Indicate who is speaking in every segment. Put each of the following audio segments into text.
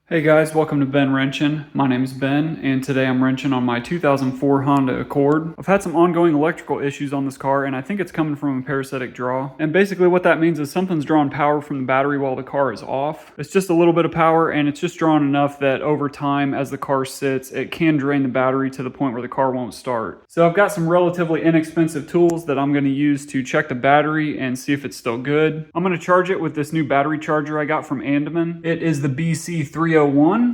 Speaker 1: Hey guys, welcome to Wrenchin. My name is Ben, and today I'm wrenching on my 2004 Honda Accord. I've had some ongoing electrical issues on this car, and I think it's coming from a parasitic draw. And basically what that means is something's drawing power from the battery while the car is off. It's just a little bit of power, and it's just drawing enough that over time, as the car sits, it can drain the battery to the point where the car won't start. So I've got some relatively inexpensive tools that I'm going to use to check the battery and see if it's still good. I'm going to charge it with this new battery charger I got from Andeman. It is the BC301,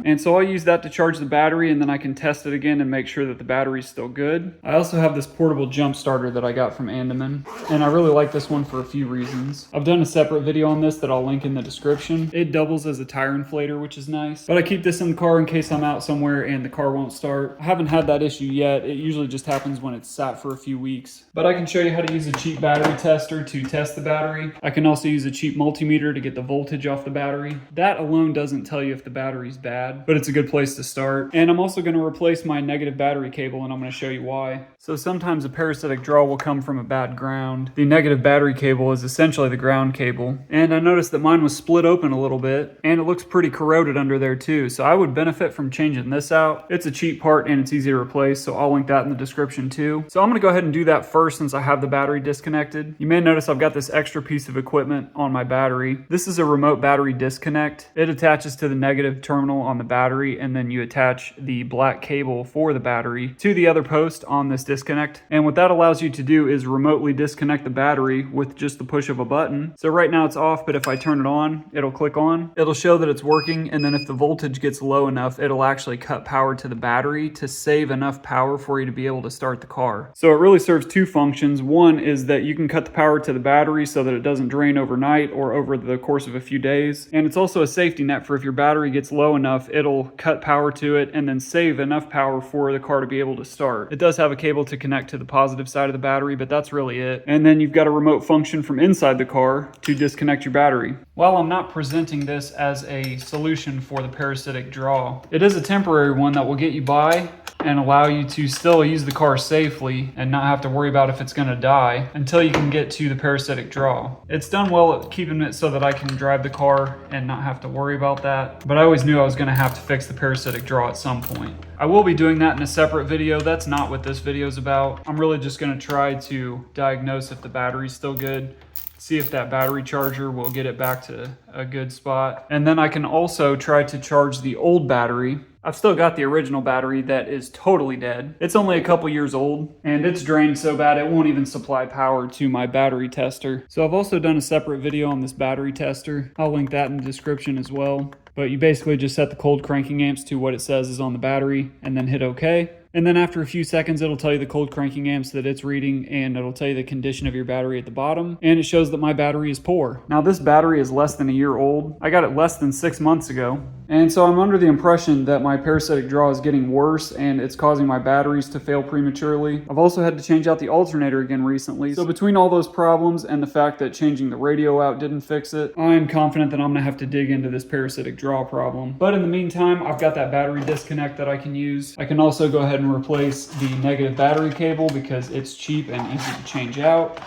Speaker 1: and so I'll use that to charge the battery, and then I can test it again and make sure that the battery's still good. I also have this portable jump starter that I got from Andeman, and I really like this one for a few reasons. I've done a separate video on this that I'll link in the description. It doubles as a tire inflator, which is nice, but I keep this in the car in case I'm out somewhere and the car won't start. I haven't had that issue yet. It usually just happens when it's sat for a few weeks, but I can show you how to use a cheap battery tester to test the battery. I can also use a cheap multimeter to get the voltage off the battery. That alone doesn't tell you if the battery's bad, but it's a good place to start. And I'm also going to replace my negative battery cable, and I'm going to show you why. So sometimes a parasitic draw will come from a bad ground. The negative battery cable is essentially the ground cable, and I noticed that mine was split open a little bit, and it looks pretty corroded under there too, so I would benefit from changing this out. It's a cheap part and it's easy to replace, so I'll link that in the description too. So I'm going to go ahead and do that first since I have the battery disconnected. You may notice I've got this extra piece of equipment on my battery. This is a remote battery disconnect. It attaches to the negative terminal on the battery, and then you attach the black cable for the battery to the other post on this disconnect. And what that allows you to do is remotely disconnect the battery with just the push of a button. So right now it's off, but if I turn it on, it'll click on. It'll show that it's working, and then if the voltage gets low enough, it'll actually cut power to the battery to save enough power for you to be able to start the car. So it really serves two functions. One is that you can cut the power to the battery so that it doesn't drain overnight or over the course of a few days. And it's also a safety net for if your battery gets low enough, it'll cut power to it and then save enough power for the car to be able to start. It does have a cable to connect to the positive side of the battery, but that's really it. And then you've got a remote function from inside the car to disconnect your battery. While I'm not presenting this as a solution for the parasitic draw, it is a temporary one that will get you by and allow you to still use the car safely and not have to worry about if it's going to die until you can get to the parasitic draw. It's done well at keeping it so that I can drive the car and not have to worry about that, but I always knew I was going to have to fix the parasitic draw at some point. I will be doing that in a separate video. That's not what this video is about. I'm really just going to try to diagnose if the battery's still good, see if that battery charger will get it back to a good spot. And then I can also try to charge the old battery. I've still got the original battery that is totally dead. It's only a couple years old, and it's drained so bad it won't even supply power to my battery tester. So I've also done a separate video on this battery tester. I'll link that in the description as well. But you basically just set the cold cranking amps to what it says is on the battery and then hit OK. And then after a few seconds, it'll tell you the cold cranking amps that it's reading, and it'll tell you the condition of your battery at the bottom. And it shows that my battery is poor. Now this battery is less than a year old. I got it less than 6 months ago. And so I'm under the impression that my parasitic draw is getting worse and it's causing my batteries to fail prematurely. I've also had to change out the alternator again recently. So between all those problems and the fact that changing the radio out didn't fix it, I'm confident that I'm gonna have to dig into this parasitic draw problem. But in the meantime, I've got that battery disconnect that I can use. I can also go ahead and replace the negative battery cable because it's cheap and easy to change out.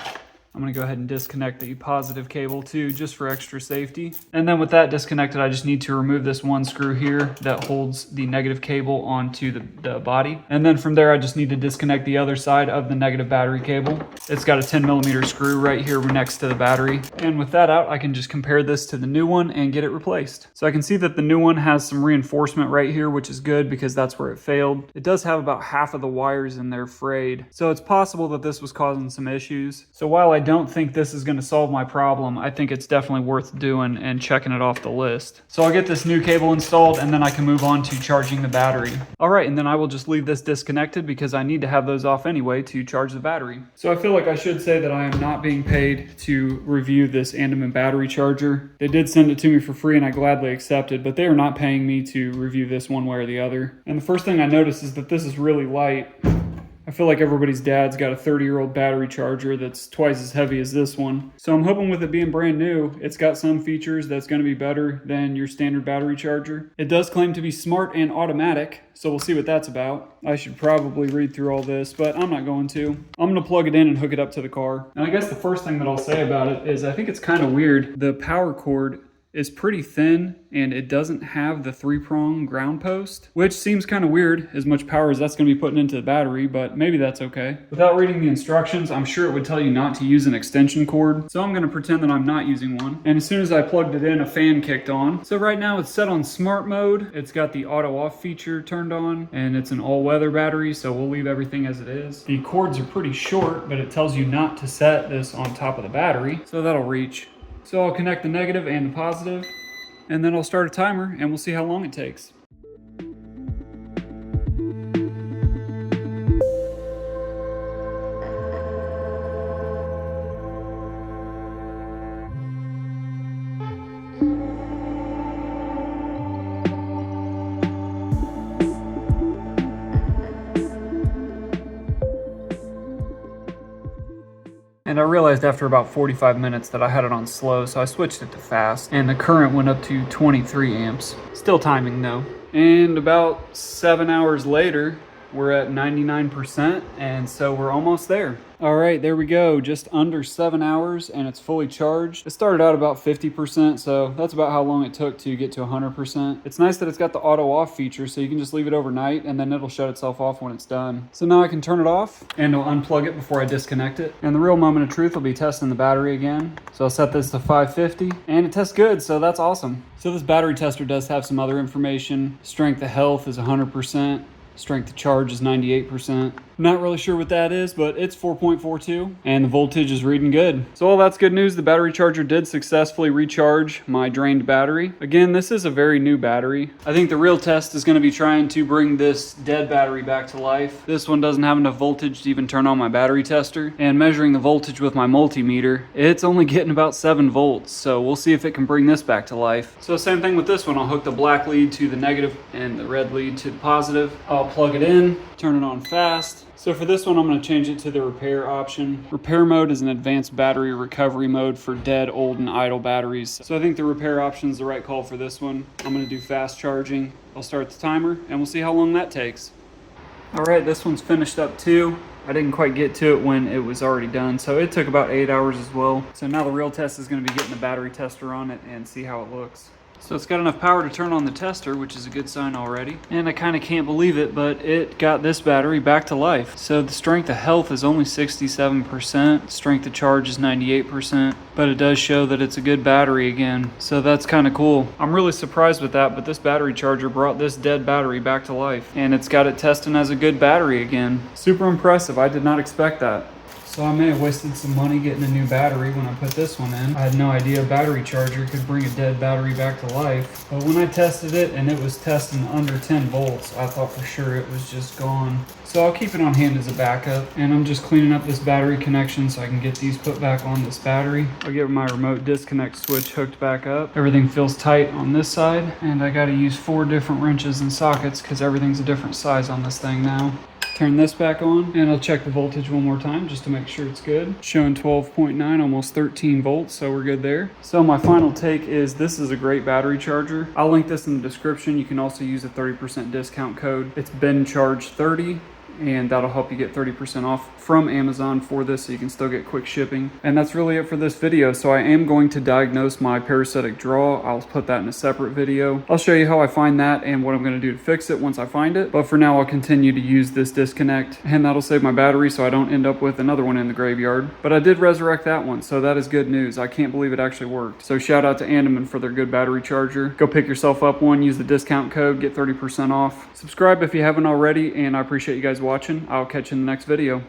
Speaker 1: I'm going to go ahead and disconnect the positive cable too, just for extra safety. And then with that disconnected, I just need to remove this one screw here that holds the negative cable onto the body. And then from there, I just need to disconnect the other side of the negative battery cable. It's got a 10mm screw right here next to the battery. And with that out, I can just compare this to the new one and get it replaced. So I can see that the new one has some reinforcement right here, which is good because that's where it failed. It does have about half of the wires in there frayed. So it's possible that this was causing some issues. So while I don't think this is going to solve my problem, I think it's definitely worth doing and checking it off the list. So I'll get this new cable installed, and then I can move on to charging the battery. All right, and then I will just leave this disconnected because I need to have those off anyway to charge the battery. So I feel like I should say that I am not being paid to review this Andeman battery charger. They did send it to me for free and I gladly accepted, but they are not paying me to review this one way or the other. And the first thing I noticed is that this is really light. I feel like everybody's dad's got a 30-year-old battery charger that's twice as heavy as this one. So I'm hoping with it being brand new, it's got some features that's going to be better than your standard battery charger. It does claim to be smart and automatic, so we'll see what that's about. I should probably read through all this, but I'm not going to. I'm going to plug it in and hook it up to the car. And I guess the first thing that I'll say about it is I think it's kind of weird. The power cord is pretty thin and it doesn't have the 3-prong ground post, which seems kind of weird, as much power as that's going to be putting into the battery, but maybe that's okay. Without reading the instructions, I'm sure it would tell you not to use an extension cord, so I'm going to pretend that I'm not using one. And as soon as I plugged it in, a fan kicked on. So right now it's set on smart mode. It's got the auto off feature turned on, and it's an all-weather battery, so we'll leave everything as it is. The cords are pretty short, but it tells you not to set this on top of the battery, so that'll reach. So I'll connect the negative and the positive, and then I'll start a timer and we'll see how long it takes. And I realized after about 45 minutes that I had it on slow, so I switched it to fast, and the current went up to 23 amps. Still timing though. And about 7 hours later, we're at 99%, and so we're almost there. All right, there we go. Just under 7 hours, and it's fully charged. It started out about 50%, so that's about how long it took to get to 100%. It's nice that it's got the auto off feature, so you can just leave it overnight, and then it'll shut itself off when it's done. So now I can turn it off, and I'll unplug it before I disconnect it. And the real moment of truth will be testing the battery again. So I'll set this to 550, and it tests good, so that's awesome. So this battery tester does have some other information. Strength of health is 100%. Strength to charge is 98%. Not really sure what that is, but it's 4.42 and the voltage is reading good. So all that's good news. The battery charger did successfully recharge my drained battery. Again, this is a very new battery. I think the real test is going to be trying to bring this dead battery back to life. This one doesn't have enough voltage to even turn on my battery tester, and measuring the voltage with my multimeter, it's only getting about 7 volts. So we'll see if it can bring this back to life. So same thing with this one. I'll hook the black lead to the negative and the red lead to the positive. I'll plug it in, turn it on fast. So for this one, I'm going to change it to the repair option. Repair mode is an advanced battery recovery mode for dead, old, and idle batteries. So I think the repair option is the right call for this one. I'm going to do fast charging. I'll start the timer and we'll see how long that takes. All right, this one's finished up too. I didn't quite get to it when it was already done, so it took about 8 hours as well. So now the real test is going to be getting the battery tester on it and see how it looks. So it's got enough power to turn on the tester, which is a good sign already. And I kind of can't believe it, but it got this battery back to life. So the strength of health is only 67%, strength of charge is 98%, but it does show that it's a good battery again. So that's kind of cool. I'm really surprised with that, but this battery charger brought this dead battery back to life, and it's got it testing as a good battery again. Super impressive. I did not expect that. So I may have wasted some money getting a new battery when I put this one in. I had no idea a battery charger could bring a dead battery back to life. But when I tested it and it was testing under 10 volts, I thought for sure it was just gone. So I'll keep it on hand as a backup. And I'm just cleaning up this battery connection so I can get these put back on this battery. I'll get my remote disconnect switch hooked back up. Everything feels tight on this side. And I gotta use 4 different wrenches and sockets because everything's a different size on this thing now. Turn this back on, and I'll check the voltage one more time just to make sure it's good. Showing 12.9, almost 13 volts, so we're good there. So my final take is this is a great battery charger. I'll link this in the description. You can also use a 30% discount code. It's been charged 30. And that'll help you get 30% off from Amazon for this, so you can still get quick shipping. And that's really it for this video. So I am going to diagnose my parasitic draw. I'll put that in a separate video. I'll show you how I find that and what I'm going to do to fix it once I find it. But for now, I'll continue to use this disconnect, and that'll save my battery so I don't end up with another one in the graveyard. But I did resurrect that one, so that is good news. I can't believe it actually worked. So shout out to Andeman for their good battery charger. Go pick yourself up one, use the discount code, get 30% off. Subscribe if you haven't already, and I appreciate you guys watching. I'll catch you in the next video.